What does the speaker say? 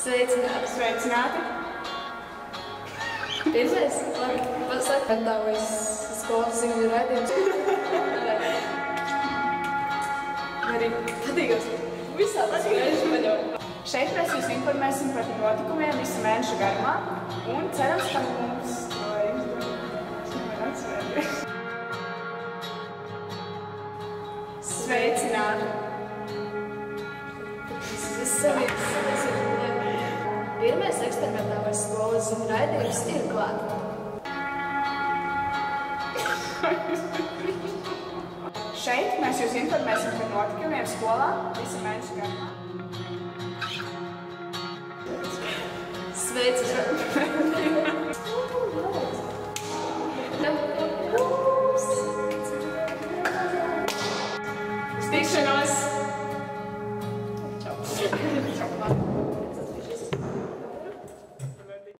Sveicināti! Sveicināti! Pirmais? Labi, pasaka. Gatavojas skolas ziņu raidījums. Arī patīkams. Visādas reižu vaļo. Šeit mēs jūs informēsim par notikumiem visu mēnešu garumā un cerams, ka mums to izdodas. Sveicināti! Pirmais eksperimentālais skolas ziņu raidījums ir klāt. Šeit mēs jūs informēsim par notikumiem skolā visu mēnešu garumā. Sveicināti!